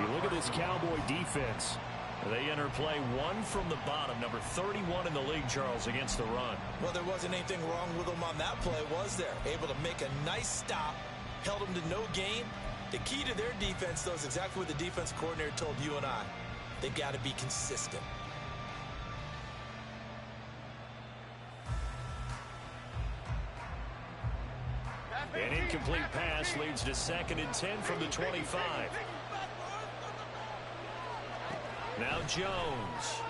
You look at this Cowboy defense. They enter play one from the bottom, number 31 in the league, Charles, against the run. Well, there wasn't anything wrong with them on that play, was there? Able to make a nice stop, held them to no gain. The key to their defense, though, is exactly what the defense coordinator told you and I. They've got to be consistent. An incomplete pass leads to 2nd and 10 from the 25. Now Jones.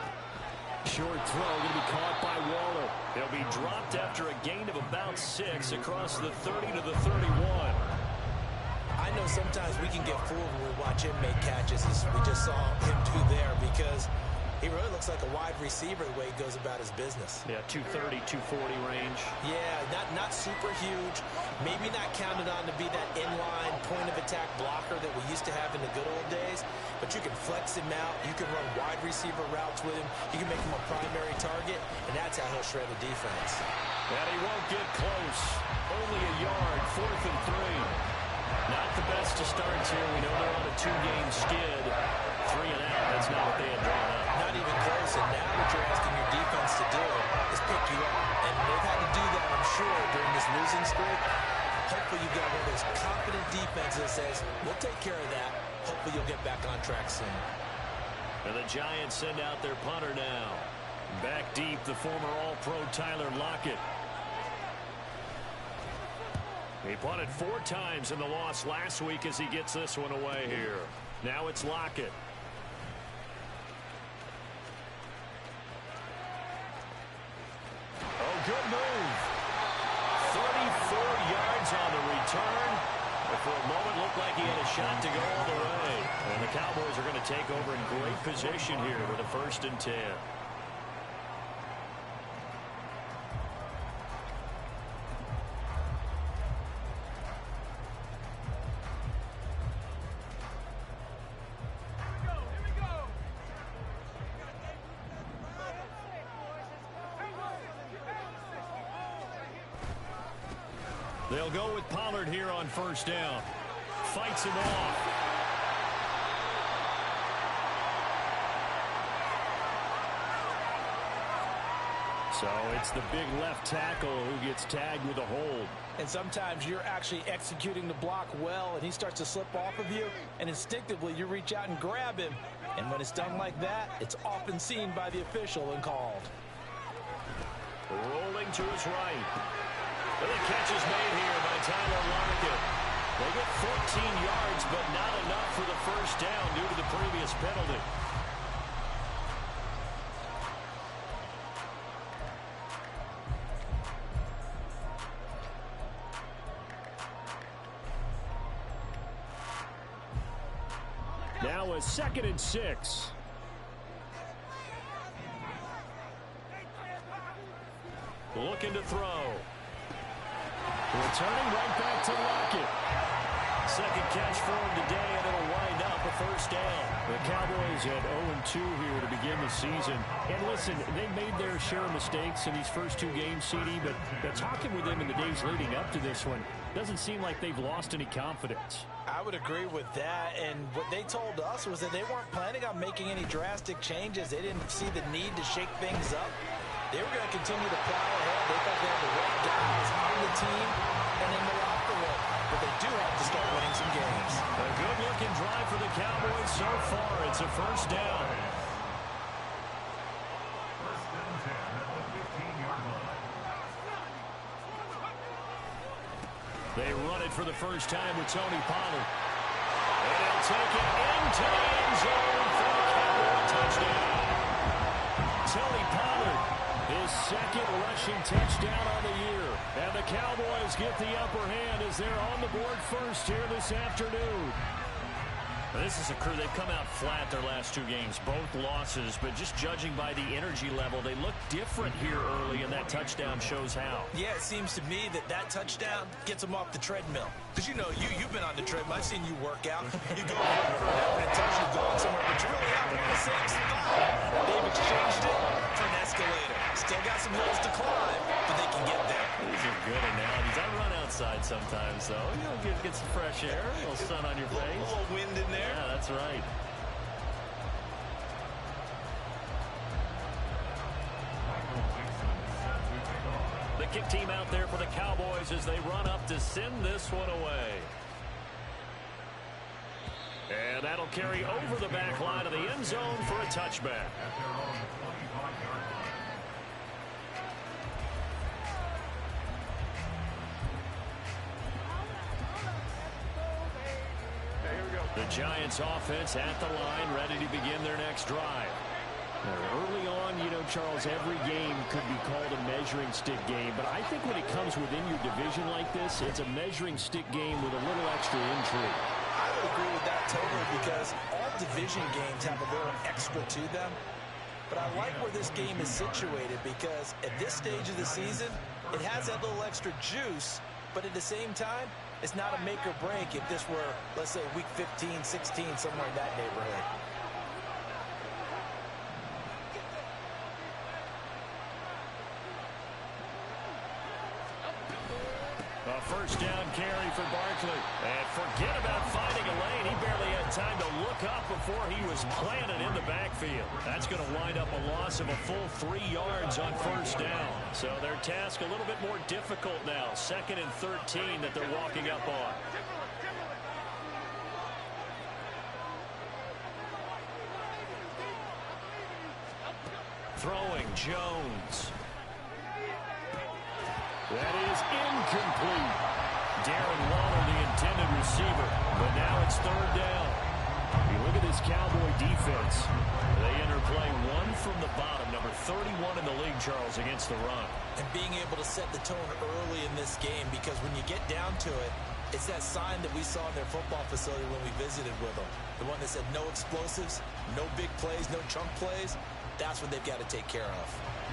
Short throw going to be caught by Waller. They'll be dropped after a gain of about 6 across the 30 to the 31. I know sometimes we can get fooled when we watch him make catches, as we just saw him do there, because he really looks like a wide receiver the way he goes about his business. Yeah, 230, 240 range. Yeah, not super huge. Maybe not counted on to be that inline point-of-attack blocker that we used to have in the good old days. But you can flex him out. You can run wide receiver routes with him. You can make him a primary target, and that's how he'll shred the defense. And he won't get close. Only a yard, 4th and 3. Not the best to start here. We know they're on a 2-game skid. 3 and out. That's not what they had drawn up. Not even close. And now what you're asking your defense to do is pick you up. And they've had to do that, I'm sure, during this losing streak. Hopefully you've got one of those confident defenses that says, we'll take care of that. Hopefully you'll get back on track soon. And the Giants send out their punter now. Back deep, the former All-Pro Tyler Lockett. He punted 4 times in the loss last week as he gets this one away here. Now it's Lockett. Oh, good move. 34 yards on the return. But for a moment, looked like he had a shot to go all the way. And the Cowboys are going to take over in great position here with a 1st and 10. They'll go with Pollard here on 1st down. Fights him off. So it's the big left tackle who gets tagged with a hold. And sometimes you're actually executing the block well, and he starts to slip off of you, and instinctively you reach out and grab him. And when it's done like that, it's often seen by the official and called. Rolling to his right. And the catch is made here by Tyler Lockett. They get 14 yards, but not enough for the 1st down due to the previous penalty. Now a 2nd and 6. Looking to throw. Returning right back to Lockett. 2nd catch for him today, and it'll wind up a 1st down. The Cowboys at 0-2 here to begin the season. And listen, they made their share of mistakes in these first 2 games, CD, but talking with them in the days leading up to this one, doesn't seem like they've lost any confidence. I would agree with that, and what they told us was that they weren't planning on making any drastic changes. They didn't see the need to shake things up. They were going to continue to plow ahead. They thought they had the right guys on the team and in the locker room. But they do have to start winning some games. A good-looking drive for the Cowboys so far. It's a 1st down. They run it for the 1st time with Tony Pollard. And he'll take it into the end zone for the Cowboy touchdown. Tony Pollard, his 2nd rushing touchdown on the year. And the Cowboys get the upper hand as they're on the board first here this afternoon. This is a crew, they've come out flat their last 2 games, both losses, but just judging by the energy level, they look different here early, and that touchdown shows how. Yeah, it seems to me that touchdown gets them off the treadmill. Because, you know, you've been on the treadmill. I've seen you work out. You go and it tells you going somewhere, but you're really out on the same spot. They've exchanged it for an escalator. Still got some hills to climb, but they can get there. These are good analogies. I run outside sometimes, though. You know, get some fresh air, a little sun on your face. A little wind in there. Yeah, that's That's right. The kick team out there for the Cowboys as they run up to send this one away. And that'll carry over the back line of the end zone for a touchback. The Giants offense at the line, ready to begin their next drive. Early on, you know, Charles, every game could be called a measuring stick game, but I think when it comes within your division like this, it's a measuring stick game with a little extra intrigue. I would agree with that totally, because all division games have a little extra to them. But I like where this game is situated, because at this stage of the season, it has that little extra juice, but at the same time, it's not a make or break if this were, let's say, week 15, 16, somewhere in that neighborhood. A first down carry for Barkley. And forget about finding a lane. He barely had time to look up before he was planted in the backfield. That's going to wind up a loss of a full 3 yards on first down. So their task a little bit more difficult now. 2nd and 13 that they're walking up on. Throwing Jones. That is incomplete. Darren Waller, the intended receiver, but now it's 3rd down. You look at this Cowboy defense. They interplay one from the bottom, number 31 in the league, Charles, against the run. And being able to set the tone early in this game, because when you get down to it, it's that sign that we saw in their football facility when we visited with them. The one that said no explosives, no big plays, no chunk plays. That's what they've got to take care of.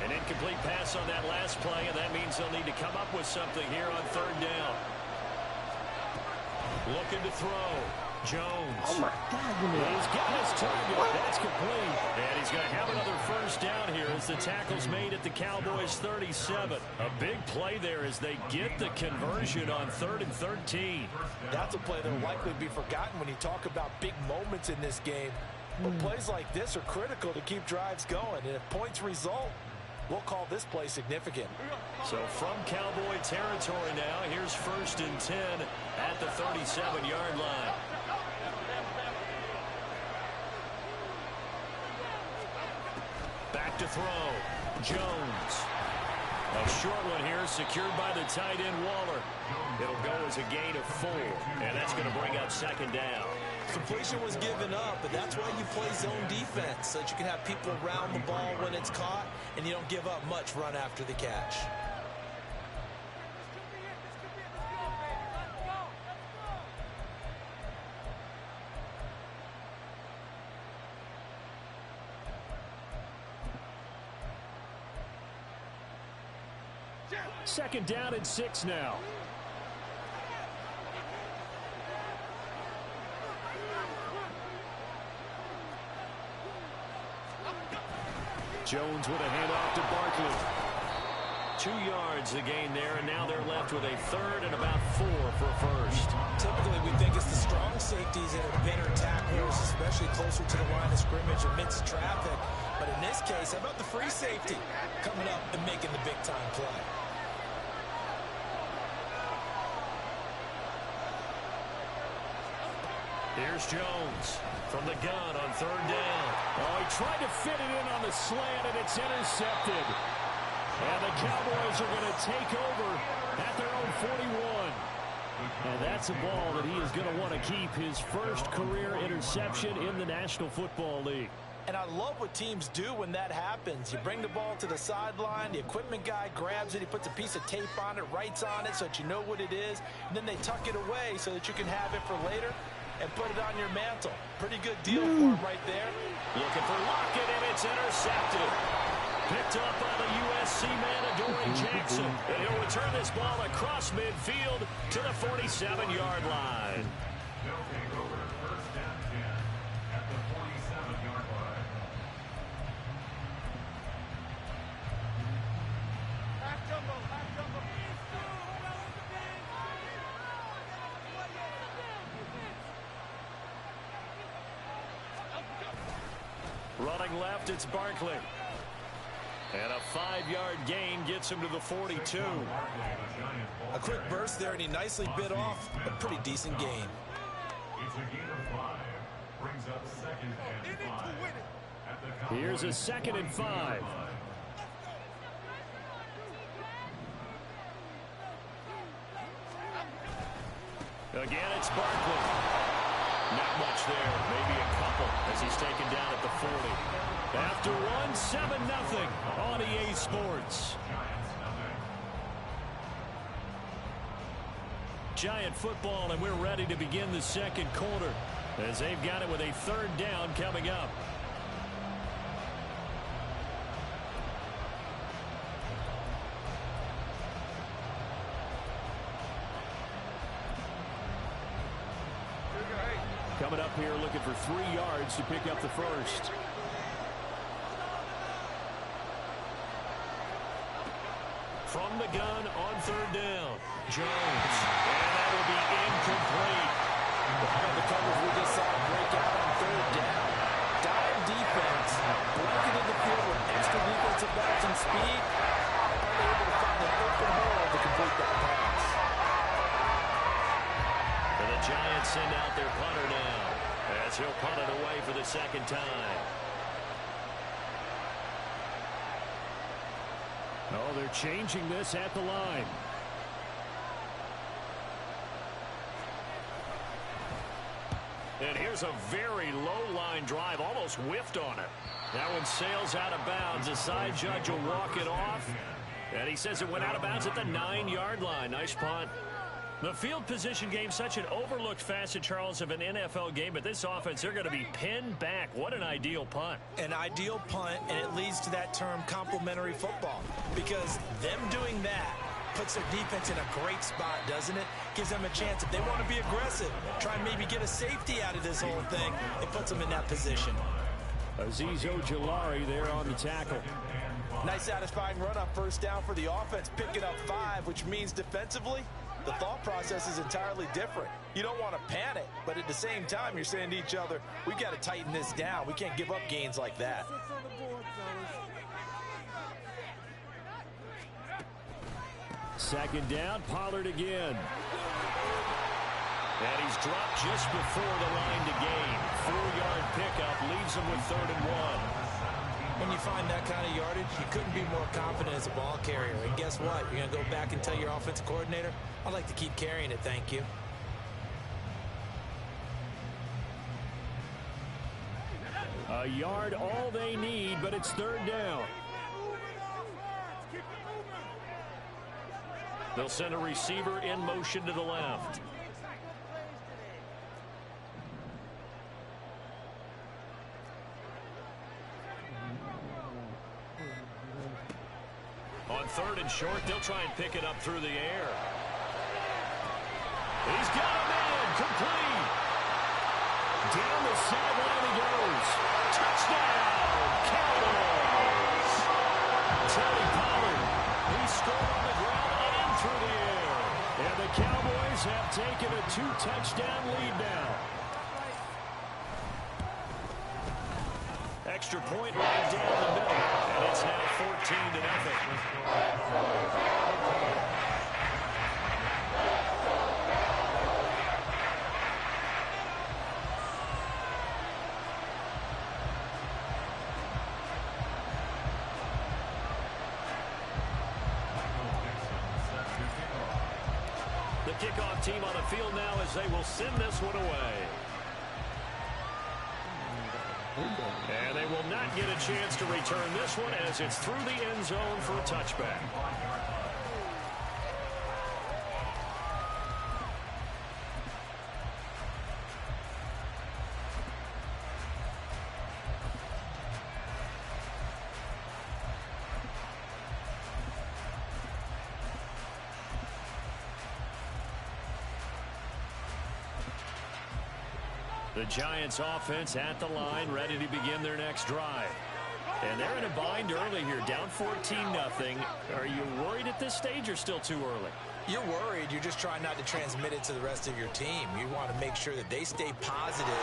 An incomplete pass on that last play, and that means they'll need to come up with something here on 3rd down. Looking to throw. Jones. Oh, my God. He's got his target. That's complete. And he's going to have another first down here as the tackle's made at the Cowboys 37. A big play there as they get the conversion on 3rd and 13. That's a play that will likely be forgotten when you talk about big moments in this game. But plays like this are critical to keep drives going. And if points result, we'll call this play significant. So from Cowboy territory now, here's 1st and 10 at the 37-yard line. Back to throw. Jones. A short one here, secured by the tight end Waller. It'll go as a gain of 4, and that's going to bring up 2nd down. Completion was given up, but that's why you play zone defense, so that you can have people around the ball when it's caught, and you don't give up much run after the catch. Second down and 6 now. Jones with a handoff to Barkley. 2 yards the gain there, and now they're left with a 3rd and about 4 for a first. Typically, we think it's the strong safeties that are better tacklers, especially closer to the line of scrimmage or midst traffic. But in this case, how about the free safety coming up and making the big-time play? Here's Jones from the gun on 3rd down. Oh, he tried to fit it in on the slant, and it's intercepted. And the Cowboys are going to take over at their own 41. And that's a ball that he is going to want to keep, his first career interception in the National Football League. And I love what teams do when that happens. You bring the ball to the sideline, the equipment guy grabs it, he puts a piece of tape on it, writes on it so that you know what it is, and then they tuck it away so that you can have it for later and put it on your mantle. Pretty good deal for him right there. Looking for Lockett, and it's intercepted. Picked up by the USC man, Adoree Jackson. And he'll return this ball across midfield to the 47-yard line. Running left, it's Barkley. And a 5-yard gain gets him to the 42. A quick burst there, and he nicely bit off a pretty decent gain. It's a gain of 5. Brings up 2nd and 5. Here's a 2nd and 5. Again, it's Barkley. Not much there, maybe a couple as he's taken down at the 40. After one, 7-0 on EA Sports. Giant football, and we're ready to begin the second quarter as they've got it with a 3rd down coming up. Coming up here looking for 3 yards to pick up the first. From the gun on 3rd down. Jones. And that will be incomplete. The coverage we just saw break out on 3rd down. Dive defense. Blanketed the field with extra defensive backs and speed. Only able to find an open hole to complete that pass. And the Giants send out their punter now as he'll punt it away for the 2nd time. Oh, they're changing this at the line. And here's a very low line drive, almost whiffed on it. That one sails out of bounds. The side judge will walk it off. And he says it went out of bounds at the 9-yard line. Nice punt. The field position game, such an overlooked facet, Charles, of an NFL game. But this offense, they're going to be pinned back. What an ideal punt. An ideal punt, and it leads to that term complementary football. Because them doing that puts their defense in a great spot, doesn't it? Gives them a chance. If they want to be aggressive, try and maybe get a safety out of this whole thing, it puts them in that position. Azeez Ojulari there on the tackle. Nice satisfying run on 1st down for the offense, picking up 5, which means defensively, the thought process is entirely different. You don't want to panic, but at the same time, you're saying to each other, we've got to tighten this down. We can't give up gains like that. Second down, Pollard again. And he's dropped just before the line to gain. 4-yard pickup leaves him with 3rd and 1. When you find that kind of yardage, you couldn't be more confident as a ball carrier. And guess what? You're going to go back and tell your offensive coordinator, I'd like to keep carrying it, thank you. A yard all they need, but it's 3rd down. They'll send a receiver in motion to the left. On 3rd and short, they'll try and pick it up through the air. He's got a man, complete. Down the sideline he goes. Touchdown, Cowboys. Tony Pollard, he scored on the ground and through the air. And the Cowboys have taken a 2-touchdown lead now. Extra point right down the middle, and it's now 14-0. The kickoff team on the field now as they will send this one away. And they will not get a chance to return this one as it's through the end zone for a touchback. The Giants offense at the line, ready to begin their next drive. And they're in a bind early here, down 14-0. Are you worried at this stage or still too early? You're worried. You're just trying not to transmit it to the rest of your team. You want to make sure that they stay positive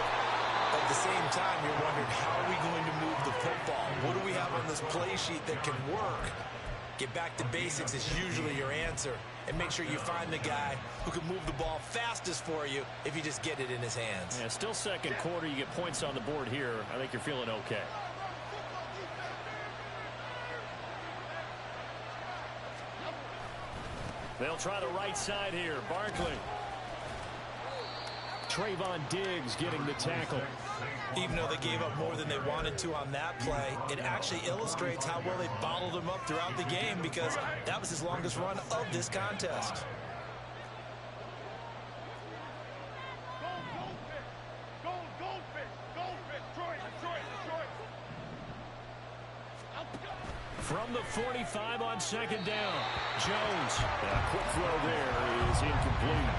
At the same time, you're wondering, how are we going to move the football? What do we have on this play sheet that can work? Get back to basics is usually your answer. And make sure you find the guy who can move the ball fastest for you if you just get it in his hands. Yeah, still second quarter. You get points on the board here. I think you're feeling okay. They'll try the right side here. Barkley. Trayvon Diggs getting the tackle. Even though they gave up more than they wanted to on that play, it actually illustrates how well they bottled him up throughout the game, because that was his longest run of this contest. From the 45 on second down, Jones. A quick throw there is incomplete.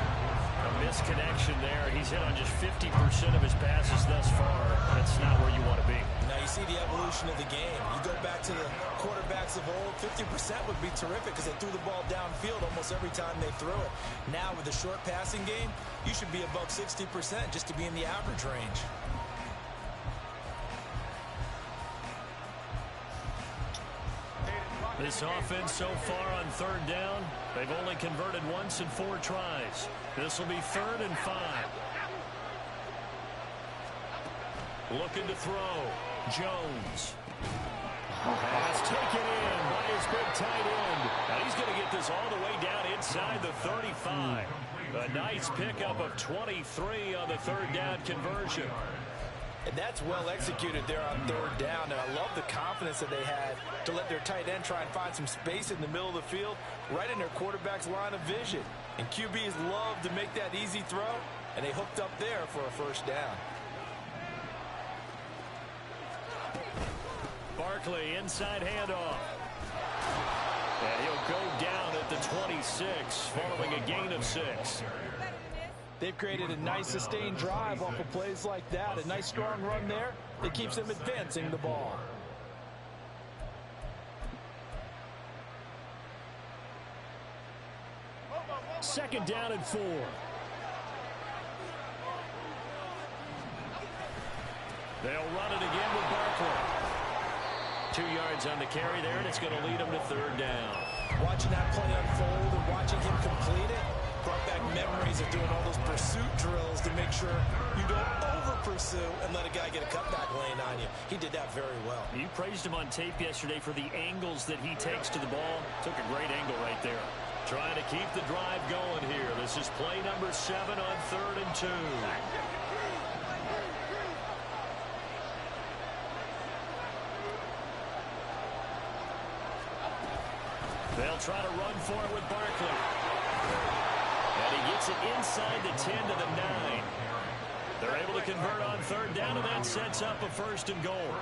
A misconnection there. He's hit on just 50% of his passes thus far. That's not where you want to be. Now you see the evolution of the game. You go back to the quarterbacks of old, 50% would be terrific because they threw the ball downfield almost every time they threw it. Now with the short passing game, you should be above 60% just to be in the average range. This offense so far on third down, they've only converted once in 4 tries. This will be 3rd and 5. Looking to throw. Jones. Pass taken in by his big tight end. Now he's going to get this all the way down inside the 35. A nice pickup of 23 on the third down conversion. And that's well executed there on third down. And I love the confidence that they had to let their tight end try and find some space in the middle of the field, right in their quarterback's line of vision. And QBs love to make that easy throw, and they hooked up there for a first down. Barkley, inside handoff. And he'll go down at the 26, following a gain of 6. They've created a nice sustained drive off of plays like that. A nice strong run there that keeps them advancing the ball. Second down and 4. They'll run it again with Barkley. 2 yards on the carry there, and it's going to lead them to third down. Watching that play unfold and watching him complete it brought back memories of doing all those pursuit drills to make sure you don't over-pursue and let a guy get a cutback lane on you. He did that very well. You praised him on tape yesterday for the angles that he takes to the ball. Took a great angle right there. Trying to keep the drive going here. This is play number 7 on 3rd and 2. They'll try to run for it with Barkley. And he gets it inside the 10 to the 9. They're able to convert on third down, and that sets up a 1st and goal.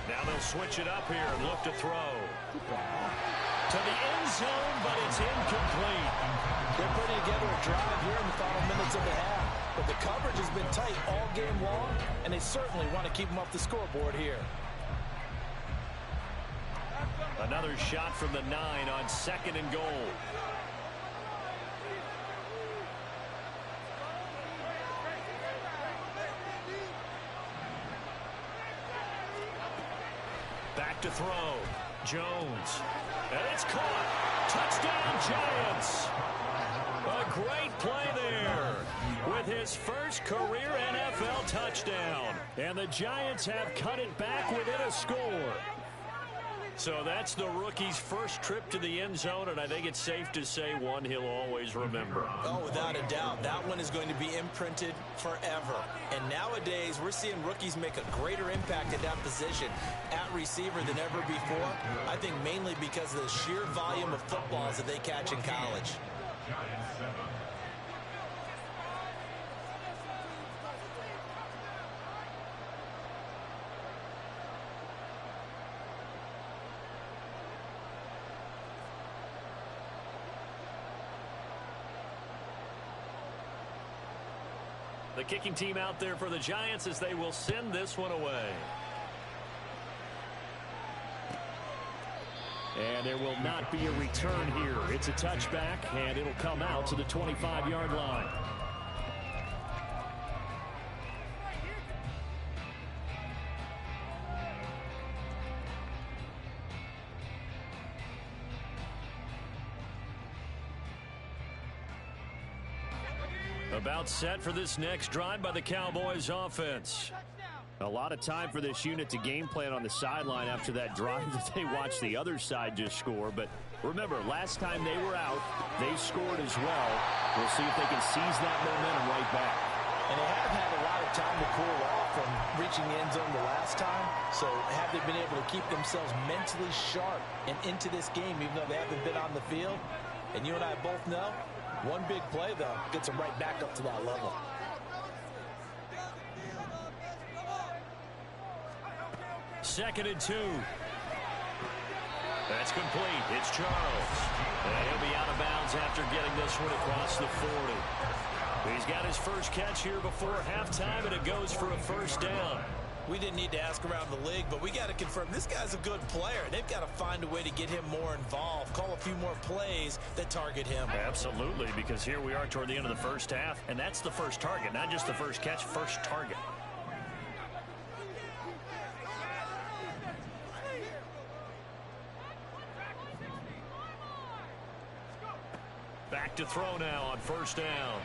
Now they'll switch it up here and look to throw. To the end zone, but it's incomplete. They're putting together a drive here in the final minutes of the half. But the coverage has been tight all game long, and they certainly want to keep them off the scoreboard here. Another shot from the 9 on 2nd and goal. Back to throw. Jones. And it's caught. Touchdown, Giants. A great play there with his first career NFL touchdown. And the Giants have cut it back within a score. So that's the rookie's first trip to the end zone, and I think it's safe to say one he'll always remember. Oh, without a doubt. That one is going to be imprinted forever. And nowadays, we're seeing rookies make a greater impact at that position at receiver than ever before. I think mainly because of the sheer volume of footballs that they catch in college. The kicking team out there for the Giants as they will send this one away. And there will not be a return here. It's a touchback, and it'll come out to the 25-yard line. About set for this next drive by the Cowboys offense. A lot of time for this unit to game plan on the sideline after that drive that they watched the other side just score. But remember, last time they were out, they scored as well. We'll see if they can seize that momentum right back. And they have had a lot of time to cool off from reaching the end zone the last time. So have they been able to keep themselves mentally sharp and into this game, even though they haven't been on the field? And you and I both know, one big play, though, gets them right back up to that level. Second and 2. That's complete. It's Charles. And he'll be out of bounds after getting this one across the 40. He's got his first catch here before halftime, and it goes for a first down. We didn't need to ask around the league, but we got to confirm this guy's a good player. They've got to find a way to get him more involved, call a few more plays that target him. Absolutely, because here we are toward the end of the first half, and that's the first target, not just the first catch, first target. Back to throw now on first down.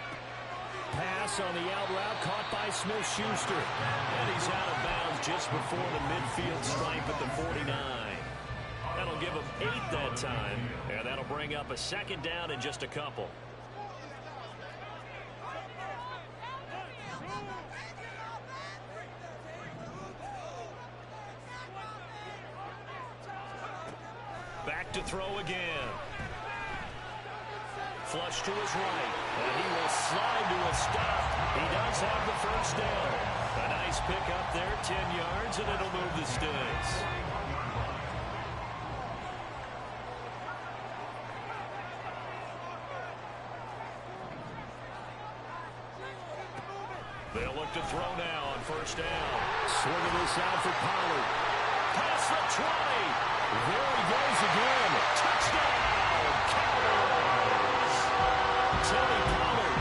Pass on the out route caught by Smith-Schuster. And he's out of bounds just before the midfield stripe at the 49. That'll give him 8 that time. And that'll bring up a second down in just a couple. Back to throw again. Flush to his right, and he will slide to a stop. He does have the first down. A nice pick up there, 10 yards, and it'll move the sticks. They'll look to throw now on first down. Swinging this out for Pollard. Past the 20. There he goes again. Touchdown, Cowboys. Tony Pollard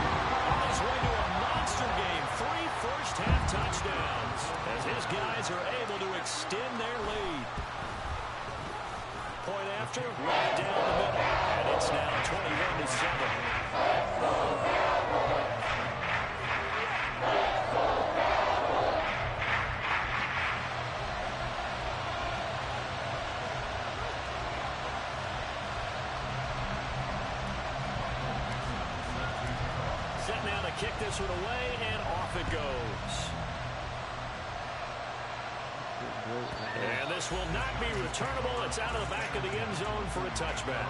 on his way to a monster game. 3 first-half touchdowns as his guys are able to extend their lead. Point after, right down the middle. And it's now 21-7. Kick this one away, and off it goes. And this will not be returnable. It's out of the back of the end zone for a touchback.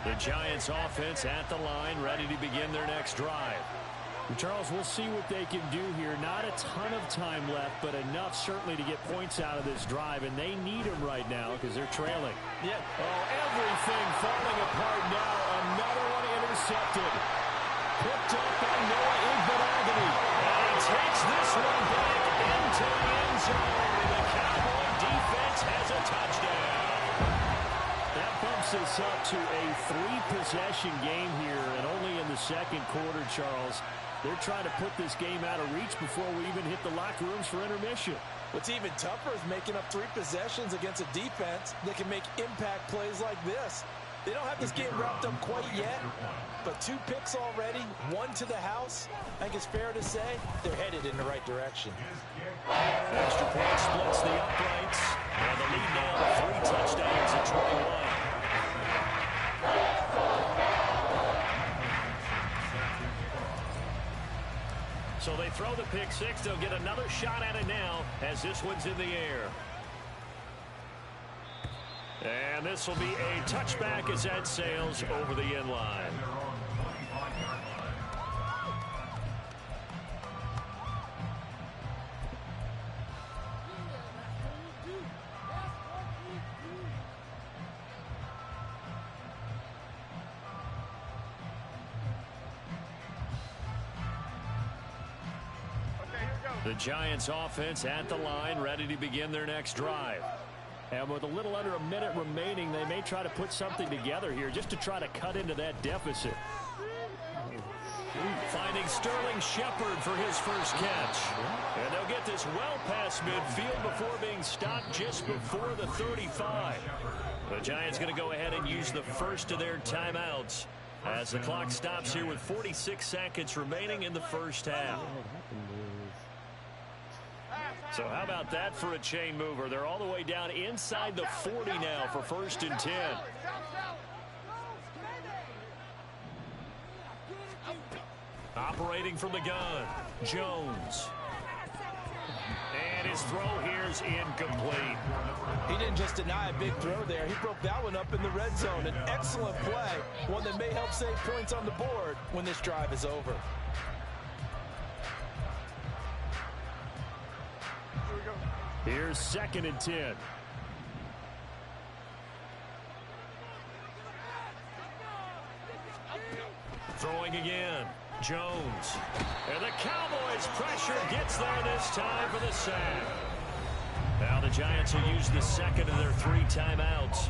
The Giants offense at the line, ready to begin their next drive. Charles, we'll see what they can do here. Not a ton of time left, but enough certainly to get points out of this drive, and they need them right now because they're trailing. Yeah. Oh, everything falling apart now. Another one intercepted. Picked up by Noah Igbenogany. And he takes this one back into the end zone. The Cowboy defense has a touchdown. That bumps us up to a 3-possession game here, and only in the second quarter, Charles. They're trying to put this game out of reach before we even hit the locker rooms for intermission. What's even tougher is making up 3 possessions against a defense that can make impact plays like this. They don't have this game wrapped up quite yet, but 2 picks already, 1 to the house. I think it's fair to say they're headed in the right direction. Extra point splits the uprights, and the lead now to 3 touchdowns at 21. So they throw the pick 6. They'll get another shot at it now as this one's in the air. And this will be a touchback as that sails over the end line. The Giants offense at the line, ready to begin their next drive. And with a little under a minute remaining, they may try to put something together here just to try to cut into that deficit. Finding Sterling Shepard for his first catch. And they'll get this well past midfield before being stopped just before the 35. The Giants going to go ahead and use the first of their timeouts as the clock stops here with 46 seconds remaining in the first half. So how about that for a chain mover? They're all the way down inside the 40 now for 1st and 10. Operating from the gun, Jones. And his throw here's incomplete. He didn't just deny a big throw there. He broke that one up in the red zone. An excellent play, one that may help save points on the board when this drive is over. Here's 2nd and 10. Throwing again, Jones. And the Cowboys pressure gets there this time for the sack. Now the Giants will use the second of their 3 timeouts.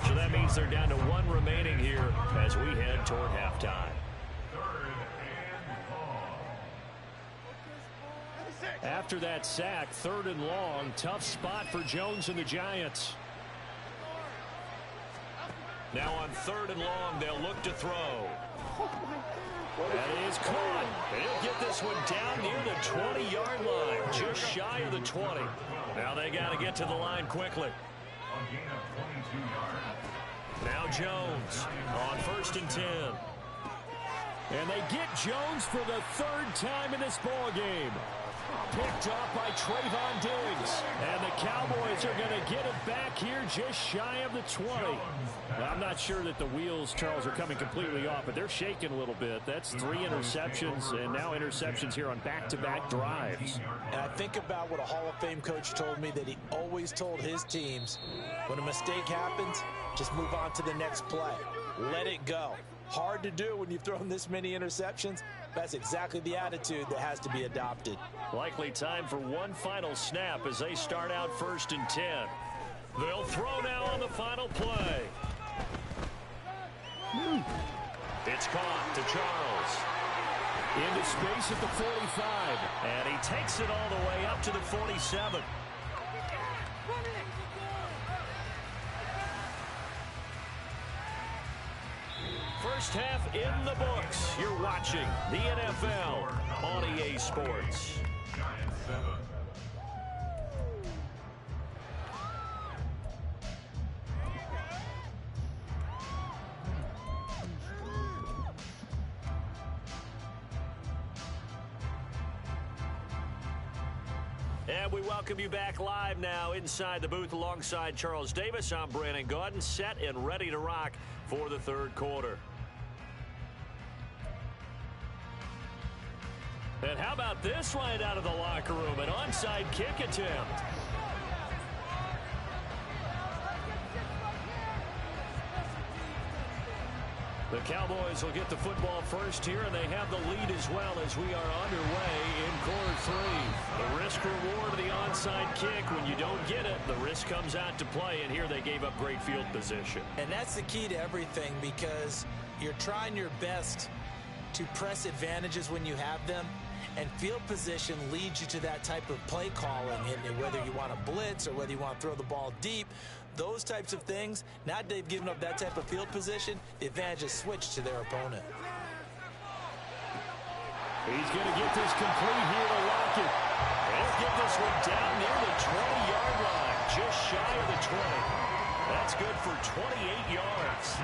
So that means they're down to 1 remaining here as we head toward halftime. After that sack, 3rd and long, tough spot for Jones and the Giants. Now on 3rd and long, they'll look to throw. That is caught. And he'll get this one down near the 20-yard line, just shy of the 20. Now they got to get to the line quickly. Now Jones on 1st and 10. And they get Jones for the 3rd time in this ball game. Picked off by Trayvon Diggs. And the Cowboys are going to get it back here just shy of the 20. Now, I'm not sure that the wheels, Charles, are coming completely off, but they're shaking a little bit. That's 3 interceptions and now interceptions here on back-to-back drives. And I think about what a Hall of Fame coach told me, that he always told his teams, when a mistake happens, just move on to the next play. Let it go. Hard to do when you've thrown this many interceptions. That's exactly the attitude that has to be adopted. Likely time for one final snap as they start out 1st and 10. They'll throw now on the final play. It's caught to Charles. Into space at the 45. And he takes it all the way up to the 47. First half in the books. You're watching the NFL on EA Sports. And we welcome you back live now inside the booth alongside Charles Davis. I'm Brandon Gaudin, set and ready to rock for the 3rd quarter. And how about this right out of the locker room? An onside kick attempt. The Cowboys will get the football first here, and they have the lead as well as we are underway in quarter 3. The risk-reward of the onside kick, when you don't get it, the risk comes out to play, and here they gave up great field position. And that's the key to everything, because you're trying your best to press advantages when you have them, and field position leads you to that type of play calling, and whether you want to blitz or whether you want to throw the ball deep, those types of things. Now that they've given up that type of field position, the advantage is switched to their opponent. He's going to get this complete here to Lockett. He'll get this one down near the 20-yard line, just shy of the 20. That's good for 28 yards.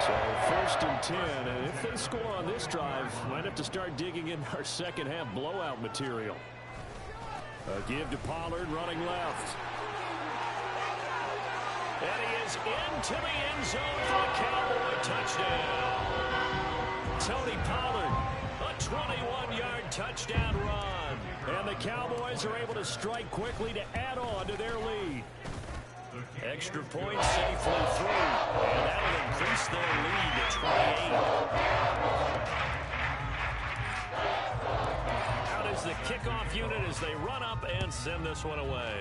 So 1st and 10, and if they score on this drive, might have to start digging in our second half blowout material. A give to Pollard running left. And he is into the end zone for a Cowboy touchdown. Tony Pollard, a 21-yard touchdown run. And the Cowboys are able to strike quickly to add on to their lead. Extra point safely through, and that will increase their lead to 28. kickoff unit as they run up and send this one away.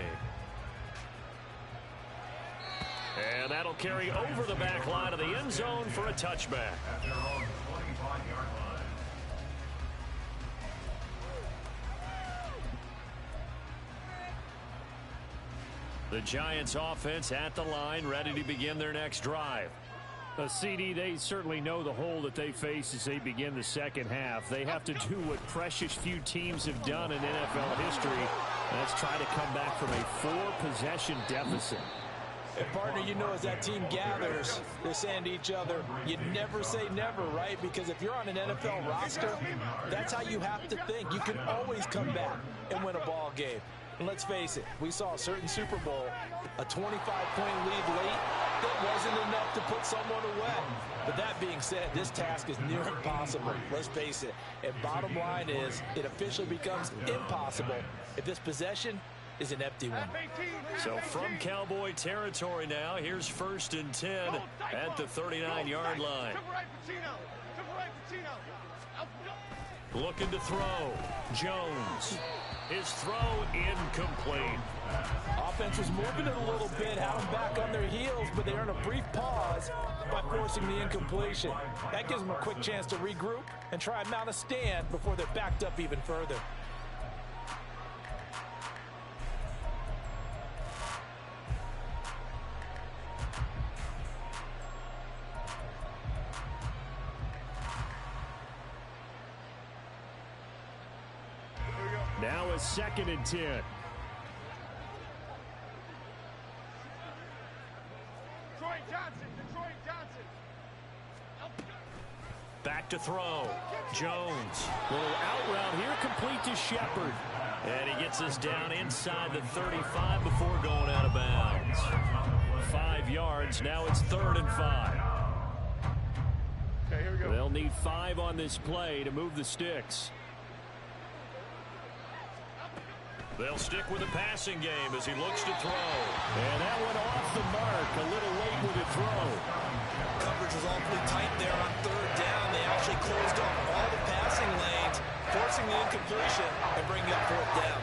And that'll carry over the back line of the end zone for a touchback. At their own 25-yard line. The Giants offense at the line, ready to begin their next drive. CD, they certainly know the hole that they face as they begin the second half. They have to do what precious few teams have done in NFL history. That's try to come back from a 4-possession deficit. And partner, you know, as that team gathers, they're saying to each other, you never say never, right? Because if you're on an NFL roster, that's how you have to think. You can always come back and win a ball game. And let's face it, we saw a certain Super Bowl, a 25-point lead late, that wasn't enough to put someone away. But that being said, this task is near impossible. Let's face it. And bottom line is, it officially becomes impossible if this possession is an empty one. So from Cowboy territory now, here's 1st and 10 at the 39-yard line. Looking to throw. Jones. His throw incomplete. Offense was moving it a little bit, had them back on their heels, but they earn a brief pause by forcing the incompletion. That gives them a quick chance to regroup and try and mount a stand before they're backed up even further. Now a 2nd and 10. Back to throw. Jones. Little out route here, complete to Shepard. And he gets us down inside the 35 before going out of bounds. 5 yards. Now it's 3rd and 5. Okay, here we go. They'll need 5 on this play to move the sticks. They'll stick with the passing game as he looks to throw. And that one off the mark. A little late with the throw. Coverage was awfully tight there on 3rd down. They actually closed off all the passing lanes, forcing the incompletion and bringing up 4th down.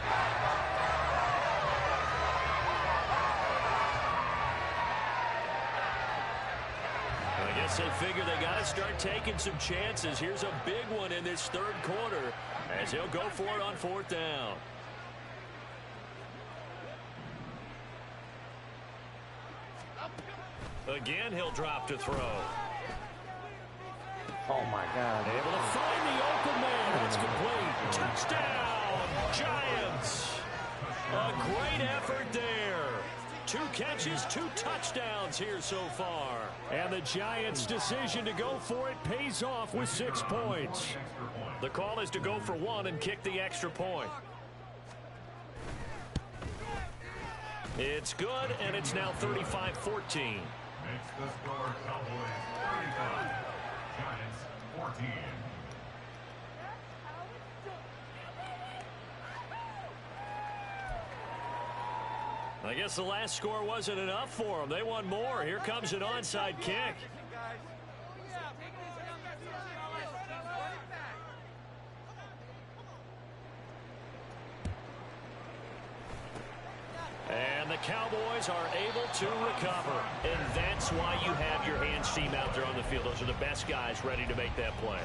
I guess they figure they got to start taking some chances. Here's a big one in this 3rd quarter as he'll go for it on 4th down. Again, he'll drop to throw. Oh, my God. Able to find the open man. That's complete. Touchdown, Giants. A great effort there. 2 catches, 2 touchdowns here so far. And the Giants' decision to go for it pays off with 6 points. The call is to go for 1 and kick the extra point. It's good, and it's now 35-14. Makes the score Cowboys 35, Giants 14. I guess the last score wasn't enough for them. They want more. Here comes an onside kick. And the Cowboys are able to recover. And that's why you have your hands team out there on the field. Those are the best guys ready to make that play.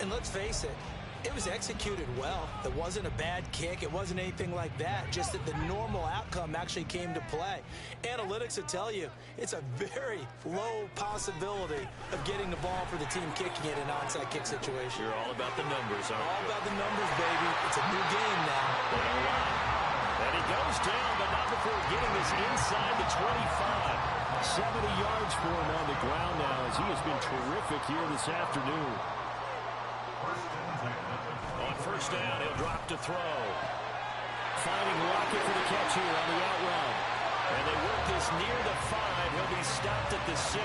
And let's face it, it was executed well. It wasn't a bad kick. It wasn't anything like that. Just that the normal outcome actually came to play. Analytics will tell you it's a very low possibility of getting the ball for the team kicking it in an onside kick situation. You're all about the numbers, aren't you? All about the numbers, baby. It's a new game now. And he goes down, but not before getting this inside the 25. 70 yards for him on the ground now as he has been terrific here this afternoon. On 1st down, he'll drop to throw. Finding Lockett for the catch here on the out route. And they work this near the 5. He'll be stopped at the 6.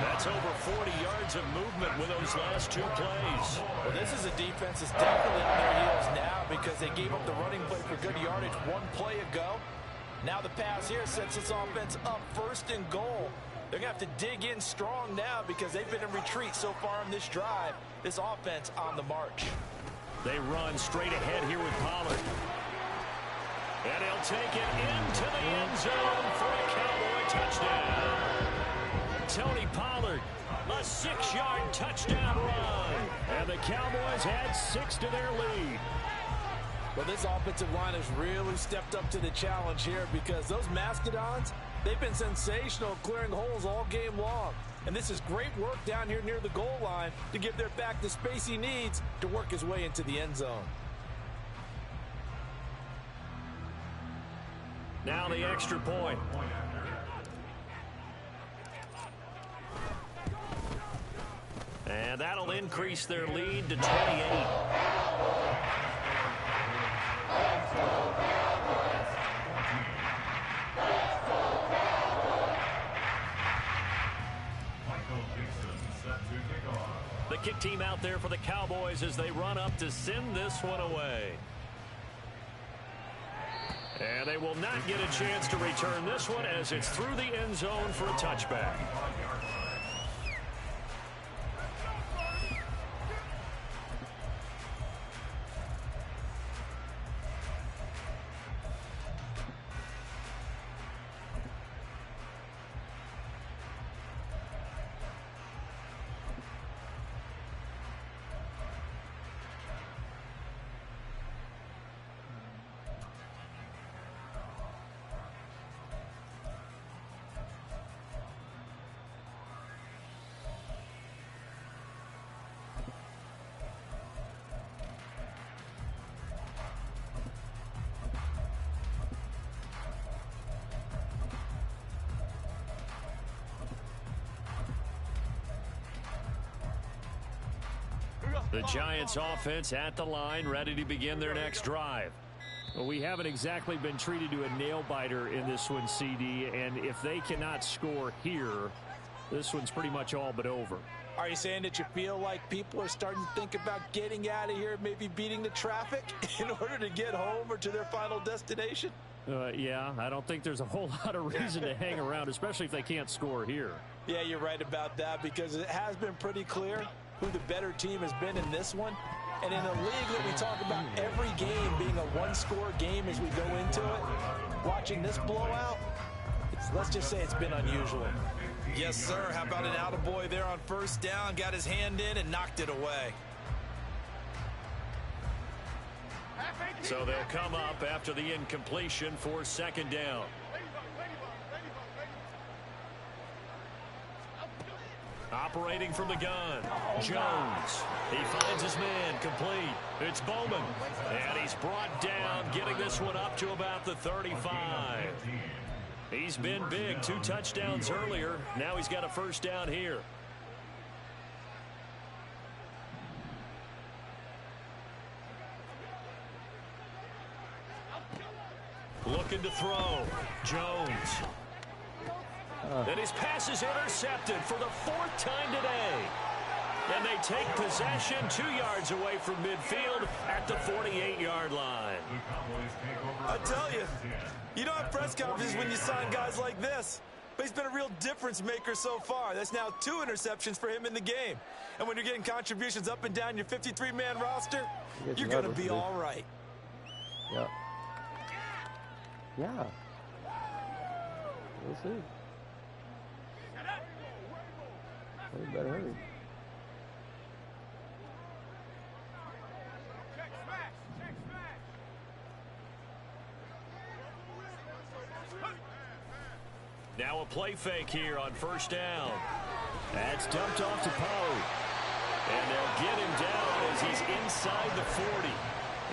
That's over 40 yards of movement with those last 2 plays. Well, this is a defense that's definitely on their heels now because they gave up the running play for good yardage 1 play ago. Now the pass here sets this offense up 1st and goal. They're going to have to dig in strong now because they've been in retreat so far in this drive. This offense on the march. They run straight ahead here with Pollard. And he'll take it into the end zone for a Cowboy touchdown. Tony Pollard, a 6-yard touchdown run. And the Cowboys add 6 to their lead. Well, this offensive line has really stepped up to the challenge here because those Mastodons, they've been sensational clearing holes all game long. And this is great work down here near the goal line to give their back the space he needs to work his way into the end zone. Now the extra point. And that'll increase their lead to 28. The kick team out there for the Cowboys as they run up to send this one away. And they will not get a chance to return this one as it's through the end zone for a touchback. The Giants offense at the line, ready to begin their next drive. Well, we haven't exactly been treated to a nail-biter in this one, CD, and if they cannot score here, this one's pretty much all but over. Are you saying that you feel like people are starting to think about getting out of here, maybe beating the traffic in order to get home or to their final destination? Yeah, I don't think there's a whole lot of reason to hang around, especially if they can't score here. Yeah, you're right about that because it has been pretty clear who the better team has been in this one. And in a league that we talk about every game being a one-score game as we go into it, watching this blowout, let's just say it's been unusual. Yes, sir. How about an attaboy there on first down? Got his hand in and knocked it away. So they'll come up after the incompletion for second down. Operating from the gun, Jones. He finds his man, complete. It's Bowman. And he's brought down, getting this one up to about the 35. He's been big, 2 touchdowns earlier. Now he's got a first down here. Looking to throw, Jones. And his pass is intercepted for the 4th time today. And they take possession 2 yards away from midfield at the 48-yard line. I tell you, you don't have press conferences when you sign guys like this. But he's been a real difference maker so far. That's now 2 interceptions for him in the game. And when you're getting contributions up and down your 53-man roster, you're going to be all right. Yep. Yeah. We'll see. You better hurry. Now a play fake here on first down. That's dumped off to Poe. And they'll get him down as he's inside the 40.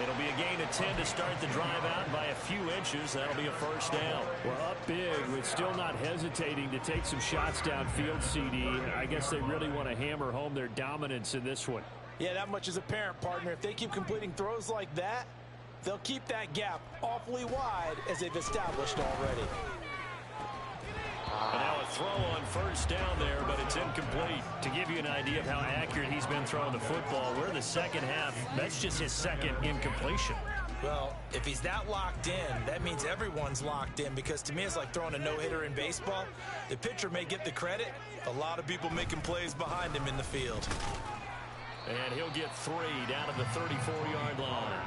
It'll be a gain of 10 to start the drive out by a few inches. That'll be a first down. Well, up big with still not hesitating to take some shots downfield, CD. I guess they really want to hammer home their dominance in this one. Yeah, that much is apparent, partner. If they keep completing throws like that, they'll keep that gap awfully wide as they've established already. And now a throw on first down there, but it's incomplete. To give you an idea of how accurate he's been throwing the football, we're in the second half. That's just his second incompletion. Well, if he's that locked in, that means everyone's locked in, because to me it's like throwing a no-hitter in baseball. The pitcher may get the credit, a lot of people making plays behind him in the field. And he'll get 3 down at the 34-yard line.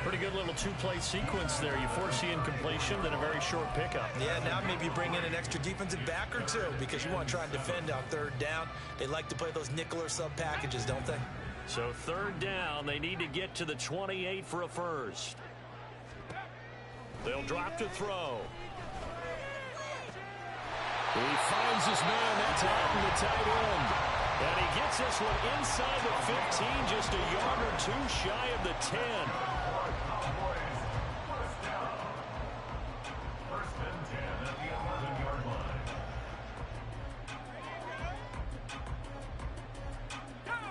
Pretty good little two-play sequence there. You force the incompletion, then a very short pickup. Yeah, now maybe bring in an extra defensive back or two because you want to try and defend on third down. They like to play those nickel or sub packages, don't they? So third down, they need to get to the 28 for a first. They'll drop to throw. He finds his man. That's out in the tight end. And he gets this one inside the 15, just a yard or two shy of the 10.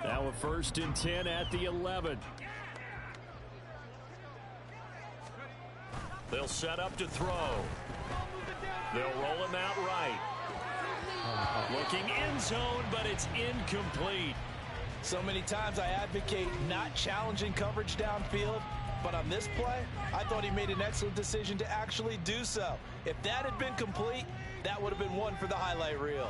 Now a 1st and 10 at the 11. They'll set up to throw. They'll roll him out right. Looking end zone, but it's incomplete. So many times I advocate not challenging coverage downfield, but on this play, I thought he made an excellent decision to actually do so. If that had been complete, that would have been one for the highlight reel.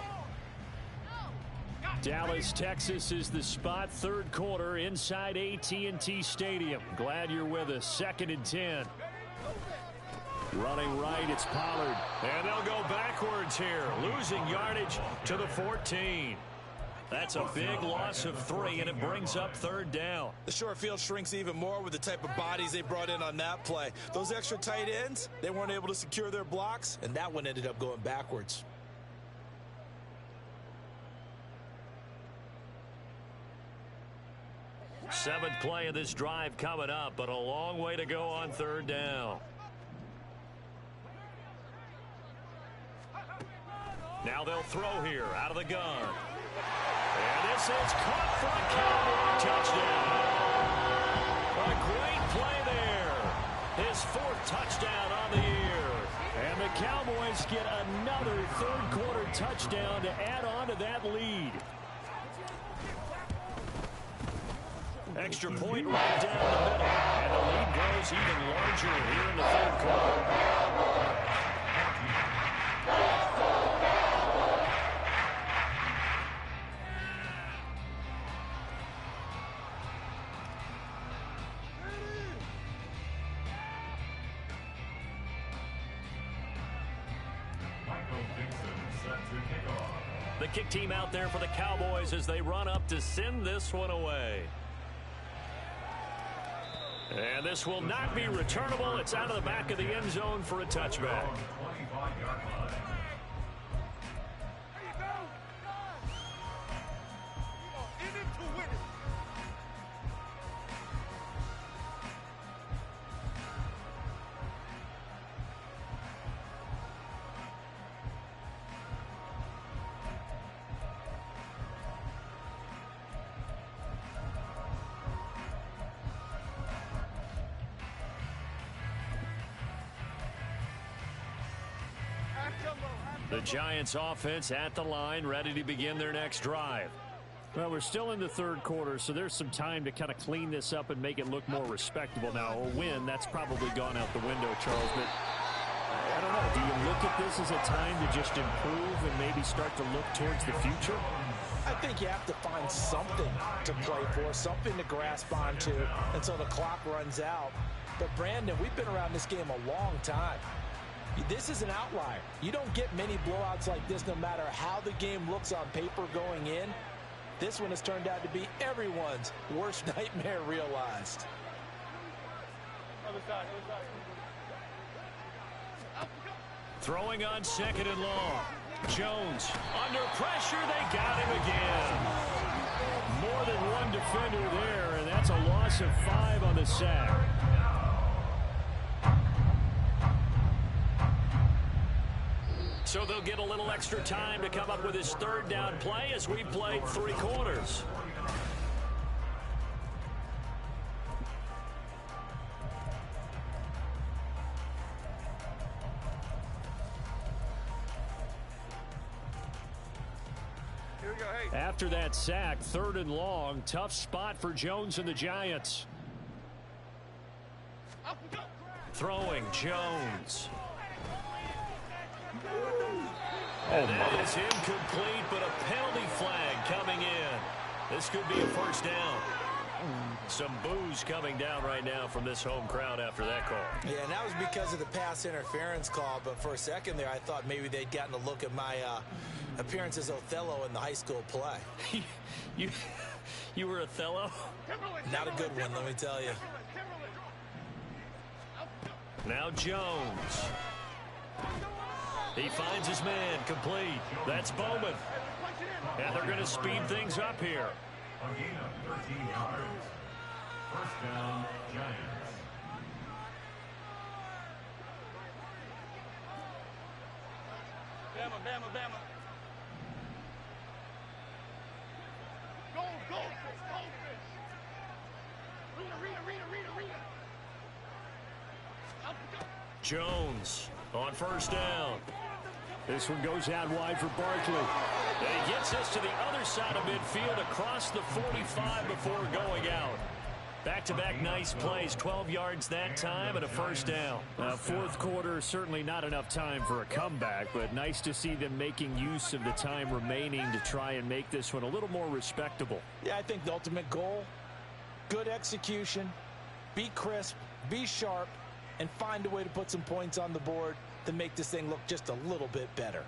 Dallas, Texas is the spot. Third quarter inside AT&T Stadium. Glad you're with us. 2nd and 10. Running right, it's Pollard. And they'll go backwards here, losing yardage to the 14. That's a big loss of 3, and it brings up third down. The short field shrinks even more with the type of bodies they brought in on that play. Those extra tight ends, they weren't able to secure their blocks, and that one ended up going backwards. Seventh play of this drive coming up, but a long way to go on third down. Now they'll throw here out of the gun. And this is caught for a Cowboy touchdown. A great play there. His 4th touchdown on the year. And the Cowboys get another third-quarter touchdown to add on to that lead. Extra point right down the middle. And the lead grows even larger here in the third quarter. The kick team out there for the Cowboys as they run up to send this one away. And this will not be returnable. It's out of the back of the end zone for a touchback. The Giants offense at the line, ready to begin their next drive. Well, we're still in the third quarter, so there's some time to kind of clean this up and make it look more respectable. Now, a win, that's probably gone out the window, Charles, but I don't know. Do you look at this as a time to just improve and maybe start to look towards the future? I think you have to find something to play for, something to grasp onto until the clock runs out. But, Brandon, we've been around this game a long time. This is an outlier. You don't get many blowouts like this no matter how the game looks on paper going in. This one has turned out to be everyone's worst nightmare realized. Throwing on 2nd and long. Jones under pressure. They got him again. More than one defender there, and that's a loss of 5 on the sack. So they'll get a little extra time to come up with his third down play as we played 3 quarters. Here we go, hey. After that sack, 3rd and long, tough spot for Jones and the Giants. Throwing Jones. And that is incomplete, but a penalty flag coming in. This could be a first down. Some boos coming down right now from this home crowd after that call. Yeah, and that was because of the pass interference call. But for a second there, I thought maybe they'd gotten a look at my appearance as Othello in the high school play. You were Othello? Not a good one, let me tell you. Now Jones. He finds his man, complete. That's Bowman. And they're going to speed things up here. A gain of 13 yards. First down, Giants. Bama, Bama, Bama. Goldfish, goldfish. Rita. Jones on first down. This one goes out wide for Barkley. And he gets this to the other side of midfield across the 45 before going out. Back-to-back nice plays, 12 yards that time and a first down. Fourth quarter, certainly not enough time for a comeback, but nice to see them making use of the time remaining to try and make this one a little more respectable. Yeah, I think the ultimate goal, good execution, be crisp, be sharp, and find a way to put some points on the board to make this thing look just a little bit better.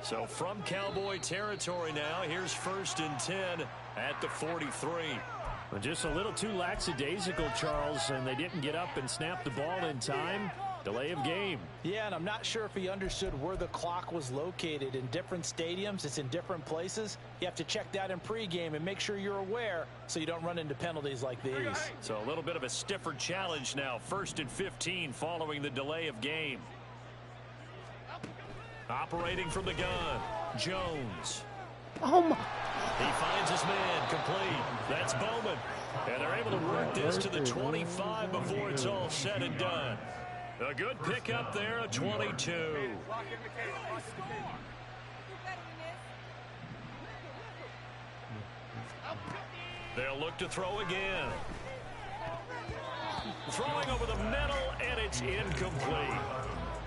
So from Cowboy territory now, here's 1st and 10 at the 43. Well, just a little too lackadaisical, Charles, and they didn't get up and snap the ball in time. Delay of game. Yeah, and I'm not sure if he understood where the clock was located. In different stadiums, it's in different places. You have to check that in pregame and make sure you're aware so you don't run into penalties like these. So a little bit of a stiffer challenge now. 1st and 15 following the delay of game. Operating from the gun, Jones. Oh, my. He finds his man, complete. That's Bowman. And they're able to work this to the 25 before it's all said and done. A good pickup there, a 22. They'll look to throw again. Throwing over the middle, and it's incomplete.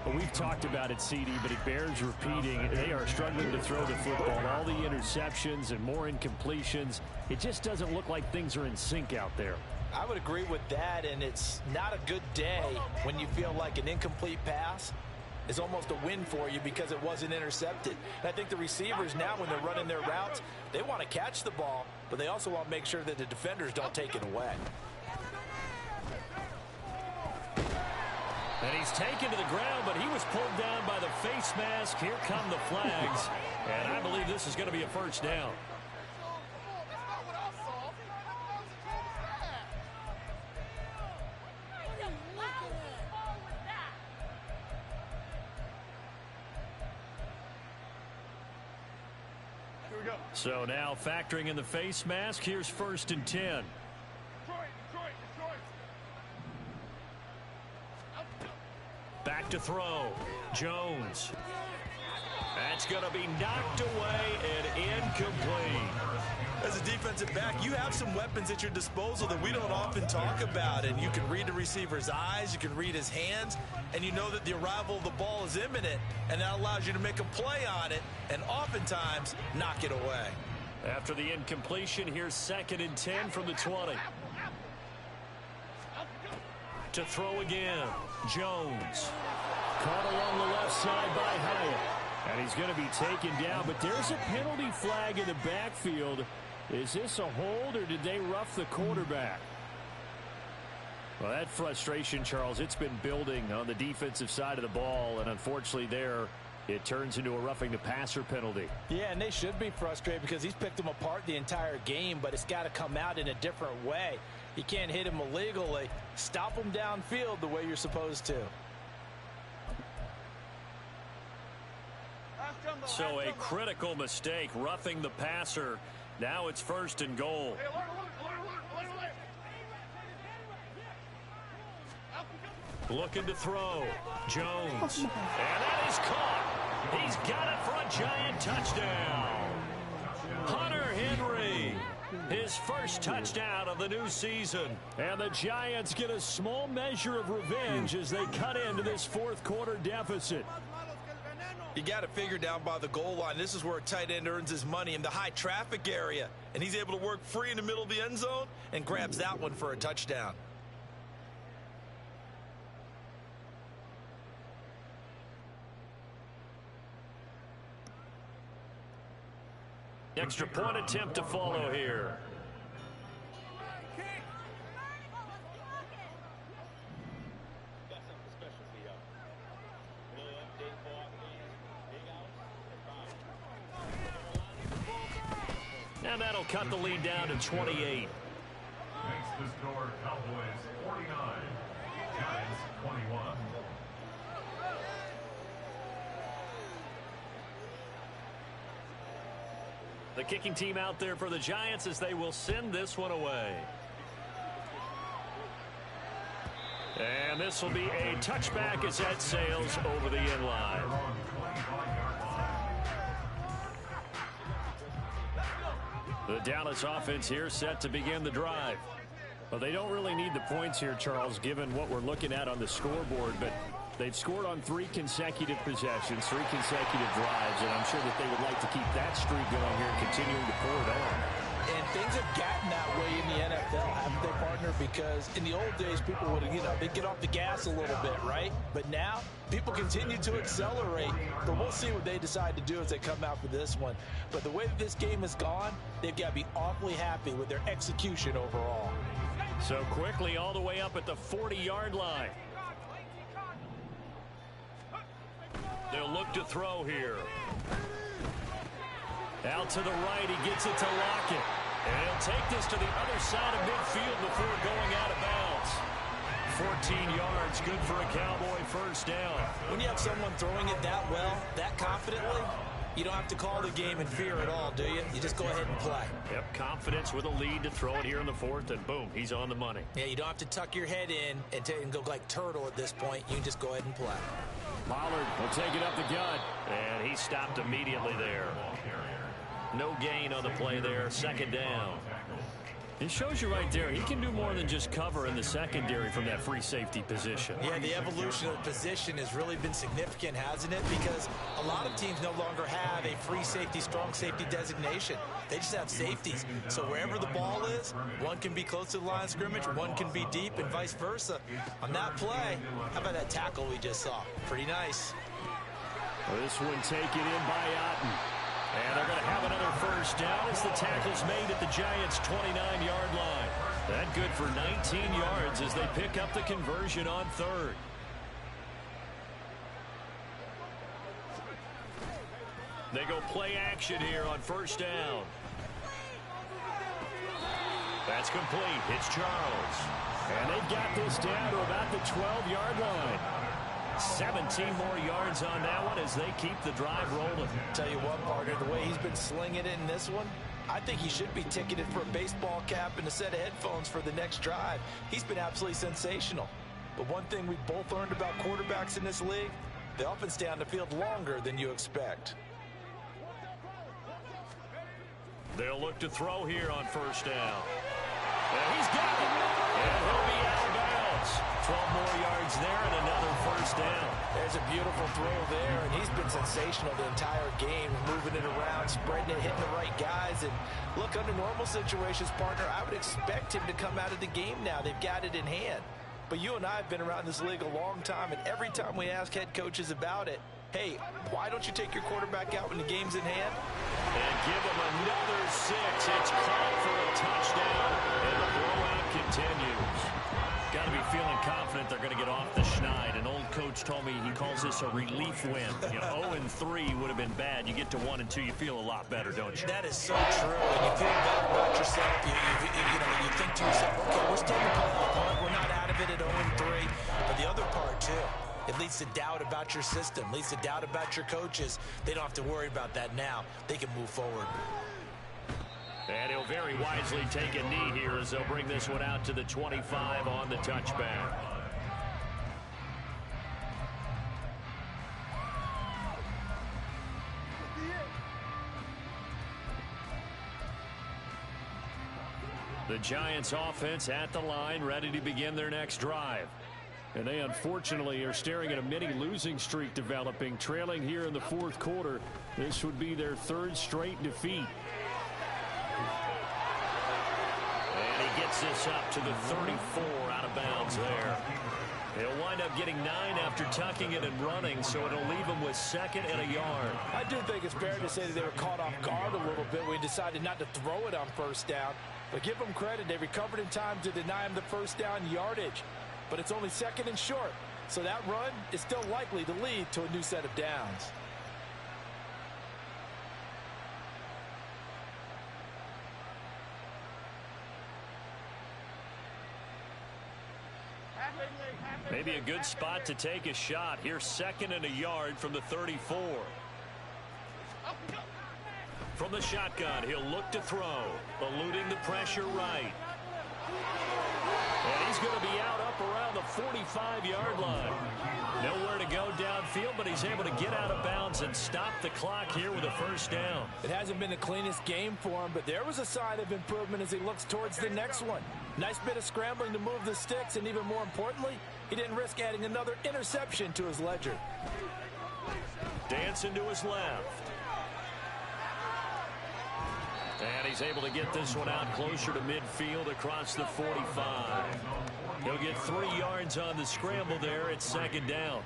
Well, we've talked about it, CD, but it bears repeating. They are struggling to throw the football. All the interceptions and more incompletions. It just doesn't look like things are in sync out there. I would agree with that, and it's not a good day when you feel like an incomplete pass is almost a win for you because it wasn't intercepted. And I think the receivers now, when they're running their routes, they want to catch the ball, but they also want to make sure that the defenders don't take it away. And he's taken to the ground, but he was pulled down by the face mask. Here come the flags, and I believe this is going to be a first down. So now factoring in the face mask, here's 1st and 10. Back to throw. Jones. That's going to be knocked away and incomplete. As a defensive back, you have some weapons at your disposal that we don't often talk about, and you can read the receiver's eyes, you can read his hands, and you know that the arrival of the ball is imminent, and that allows you to make a play on it and oftentimes knock it away. After the incompletion, here's 2nd and 10 from the 20. To throw again, Jones. Caught along the left side by Hyatt. And he's going to be taken down, but there's a penalty flag in the backfield. Is this a hold, or did they rough the quarterback? Well, that frustration, Charles, it's been building on the defensive side of the ball, and unfortunately there, it turns into a roughing the passer penalty. Yeah, and they should be frustrated because he's picked them apart the entire game, but it's got to come out in a different way. You can't hit him illegally. Stop him downfield the way you're supposed to. So a critical mistake, roughing the passer. Now it's 1st and goal. Looking to throw. Jones. And that is caught. He's got it for a giant touchdown. Hunter Henry. His first touchdown of the new season. And the Giants get a small measure of revenge as they cut into this fourth quarter deficit. You got to figure down by the goal line. This is where a tight end earns his money in the high traffic area. And he's able to work free in the middle of the end zone and grabs that one for a touchdown. Extra point attempt to follow here. And that'll cut the lead down to 28. Makes the score Cowboys 49, Giants 21. The kicking team out there for the Giants as they will send this one away. And this will be a touchback as that sails over the end line. The Dallas offense here set to begin the drive. Well, they don't really need the points here, Charles, given what we're looking at on the scoreboard, but they've scored on 3 consecutive possessions, 3 consecutive drives, and I'm sure that they would like to keep that streak going here, continuing to pour it on. And things have gotten that way in the NFL, haven't they, partner? Because in the old days, people would, they'd get off the gas a little bit, right? But now, people continue to accelerate. But we'll see what they decide to do as they come out for this one. But the way that this game has gone, they've got to be awfully happy with their execution overall. So quickly all the way up at the 40-yard line. They'll look to throw here. Out to the right, he gets it to Lockett. And he'll take this to the other side of midfield before going out of bounds. 14 yards, good for a Cowboy first down. When you have someone throwing it that well, that confidently, you don't have to call the game in fear at all, do you? You just go ahead and play. Yep, confidence with a lead to throw it here in the fourth, and boom, he's on the money. Yeah, you don't have to tuck your head in and go like turtle at this point. You can just go ahead and play. Pollard will take it up the gut, and he stopped immediately there. No gain on the play there, second down. It shows you right there, he can do more than just cover in the secondary from that free safety position. Yeah, the evolution of the position has really been significant, hasn't it? Because a lot of teams no longer have a free safety, strong safety designation. They just have safeties. So wherever the ball is, one can be close to the line of scrimmage, one can be deep, and vice versa. On that play, how about that tackle we just saw? Pretty nice. Well, this one taken in by Otten. And they're going to have another first down as the tackle's made at the Giants' 29-yard line. That good for 19 yards as they pick up the conversion on third. They go play action here on first down. That's complete. It's Charles. And they've got this down to about the 12-yard line. 17 more yards on that one as they keep the drive rolling. Tell you what, partner, the way he's been slinging it in this one, I think he should be ticketed for a baseball cap and a set of headphones for the next drive. He's been absolutely sensational. But one thing we've both learned about quarterbacks in this league, they often stay on the field longer than you expect. They'll look to throw here on first down. And he's got it. And he'll be out of bounds. 12 more yards there and another first down. There's a beautiful throw there, and he's been sensational the entire game, moving it around, spreading it, hitting the right guys. And look, under normal situations, partner, I would expect him to come out of the game now. They've got it in hand. But you and I have been around this league a long time, and every time we ask head coaches about it, hey, why don't you take your quarterback out when the game's in hand? And give him another 6. It's called for a touchdown, and the blowout continues. Got to be feeling confident they're going to get off the schneid. An old coach told me he calls this a relief win. 0-3 would have been bad. You get to 1-2, you feel a lot better, don't you? That is so true. And you feel better about yourself. You think to yourself, okay, we're still in the playoff hunt. We're not out of it at 0-3. But the other part, too, it leads to doubt about your system, leads to doubt about your coaches. They don't have to worry about that now. They can move forward. And he'll very wisely take a knee here as they'll bring this one out to the 25 on the touchback. The Giants offense at the line, ready to begin their next drive. And they unfortunately are staring at a mini losing streak developing, trailing here in the fourth quarter. This would be their third straight defeat. And he gets this up to the 34, out of bounds there. He'll wind up getting 9 after tucking it and running, so it'll leave him with second and a yard. I do think it's fair to say that they were caught off guard a little bit when he decided not to throw it on first down. But give them credit, they recovered in time to deny him the first down yardage. But it's only second and short, so that run is still likely to lead to a new set of downs. Maybe a good spot to take a shot. Here's second and a yard from the 34. From the shotgun, he'll look to throw, eluding the pressure right. And he's going to be out up around the 45-yard line. Nowhere to go downfield, but he's able to get out of bounds and stop the clock here with a first down. It hasn't been the cleanest game for him, but there was a sign of improvement as he looks towards the next one. Nice bit of scrambling to move the sticks, and even more importantly, he didn't risk adding another interception to his ledger. Dancing to his left. And he's able to get this one out closer to midfield across the 45. He'll get 3 yards on the scramble there at second down.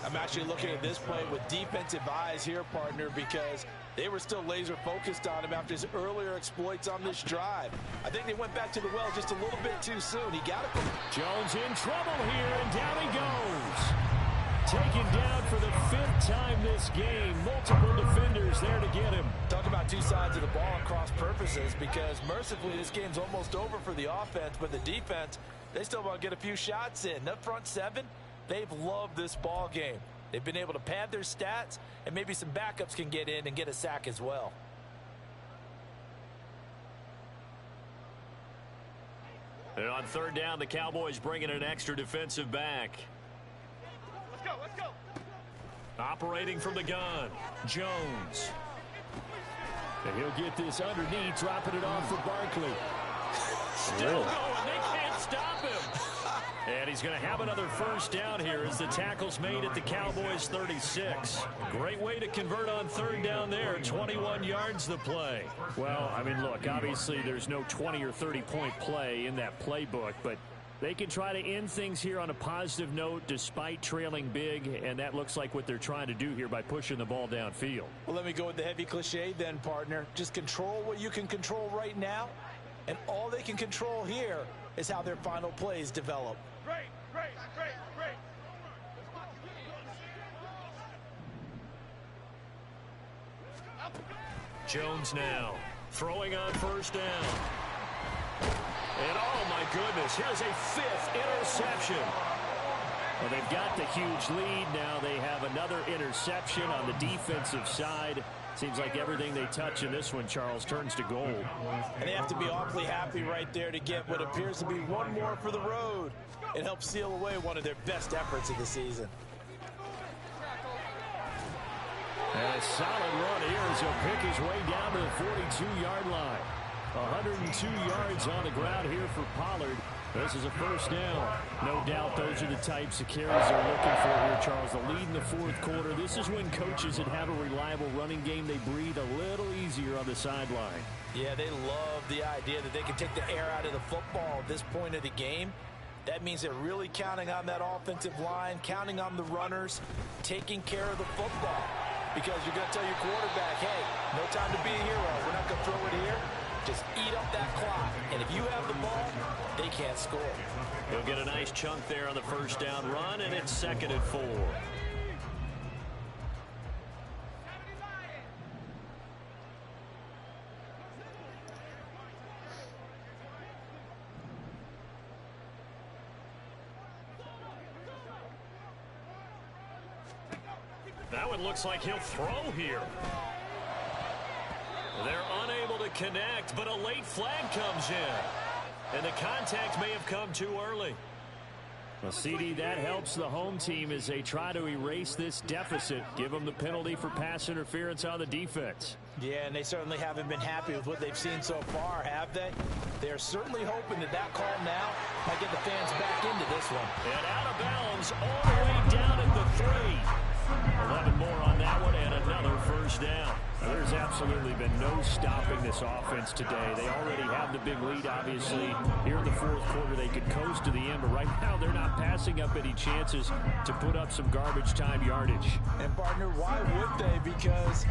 I'm actually looking at this play with defensive eyes here, partner, because they were still laser focused on him after his earlier exploits on this drive. I think they went back to the well just a little bit too soon. He got it. Jones in trouble here, and down he goes. Taken down for the 5th time this game. Multiple defenders there to get him. Talk about two sides of the ball at cross purposes, because mercifully this game's almost over for the offense, but the defense, they still want to get a few shots in. That front 7, they've loved this ball game. They've been able to pad their stats, and maybe some backups can get in and get a sack as well. And on third down, the Cowboys bring in an extra defensive back. Let's go. Operating from the gun, Jones. And he'll get this underneath, dropping it off for Barkley. Still going, they can't stop him. And he's going to have another first down here as the tackle's made at the Cowboys 36. Great way to convert on third down there. 21 yards the play. Well, I mean, look, obviously there's no 20 or 30-point play in that playbook, but they can try to end things here on a positive note despite trailing big, and that looks like what they're trying to do here by pushing the ball downfield. Well, let me go with the heavy cliche then, partner. Just control what you can control right now, and all they can control here is how their final plays develop. Great. Jones now throwing on first down. And oh my goodness, here's a 5th interception. Well, they've got the huge lead. Now they have another interception on the defensive side. Seems like everything they touch in this one, Charles, turns to gold. And they have to be awfully happy right there to get what appears to be one more for the road. It helps seal away one of their best efforts of the season. And a solid run here as he'll pick his way down to the 42-yard line. 102 yards on the ground here for Pollard. This is a first down. No doubt those are the types of carries they're looking for here, Charles. The lead in the fourth quarter. This is when coaches that have a reliable running game, they breathe a little easier on the sideline. Yeah, they love the idea that they can take the air out of the football at this point of the game. That means they're really counting on that offensive line, counting on the runners, taking care of the football. Because you're going to tell your quarterback, hey, no time to be a hero. We're not going to throw it here. Just eat up that clock. And if you have the ball, they can't score. He'll get a nice chunk there on the first down run, and it's 2nd and 4. That one looks like he'll throw here. They're unable to connect, but a late flag comes in. And the contact may have come too early. Well, CD, that helps the home team as they try to erase this deficit. Give them the penalty for pass interference on the defense. Yeah, and they certainly haven't been happy with what they've seen so far, have they? They're certainly hoping that that call now might get the fans back into this one. And out of bounds all the way down at the 3. 11 more on that one and another first down. There's absolutely been no stopping this offense today. They already have the big lead, obviously. Here in the fourth quarter, they could coast to the end, but right now they're not passing up any chances to put up some garbage time yardage. And, partner, why would they? Because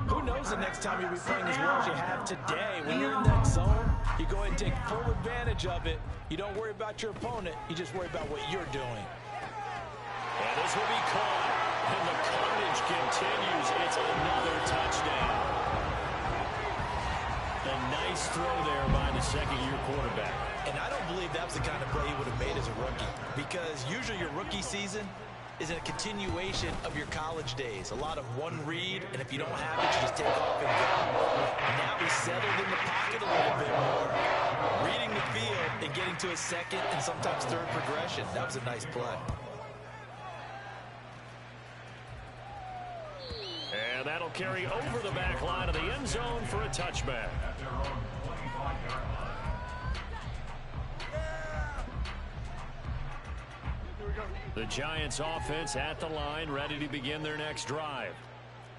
who knows the next time you'll be playing as well as you have today. When you're in that zone, you go ahead and take full advantage of it. You don't worry about your opponent. You just worry about what you're doing. And this will be caught. And the carnage continues. It's another touchdown. A nice throw there by the second-year quarterback. And I don't believe that was the kind of play he would have made as a rookie. Because usually your rookie season is a continuation of your college days. A lot of one read, and if you don't have it, you just take off and go. Now he's settled in the pocket a little bit more, reading the field and getting to a second and sometimes third progression. That was a nice play. And that'll carry over the back line of the end zone for a touchback. At their own 25-yard line. The Giants offense at the line, ready to begin their next drive.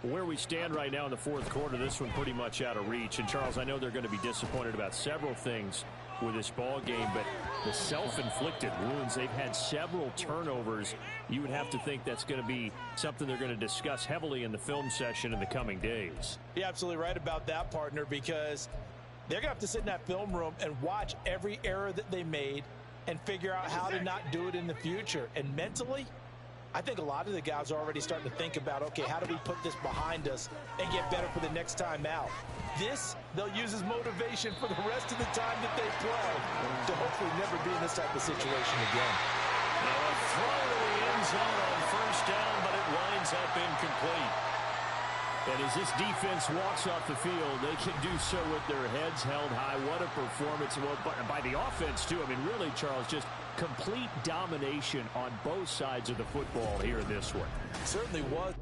Where we stand right now in the fourth quarter, this one pretty much out of reach. And, Charles, I know they're going to be disappointed about several things with this ball game, but the self-inflicted wounds, they've had several turnovers. You would have to think that's going to be something they're going to discuss heavily in the film session in the coming days. You're absolutely right about that, partner, because they're going to have to sit in that film room and watch every error that they made and figure out how to not do it in the future. And mentally, I think a lot of the guys are already starting to think about, okay, how do we put this behind us and get better for the next time out? This, they'll use as motivation for the rest of the time that they play to hopefully never be in this type of situation again. Now a throw to the end zone on first down, but it winds up incomplete. And as this defense walks off the field, they can do so with their heads held high. What a performance. Well, by the offense, too. I mean, really, Charles, just complete domination on both sides of the football here in this one. It certainly was.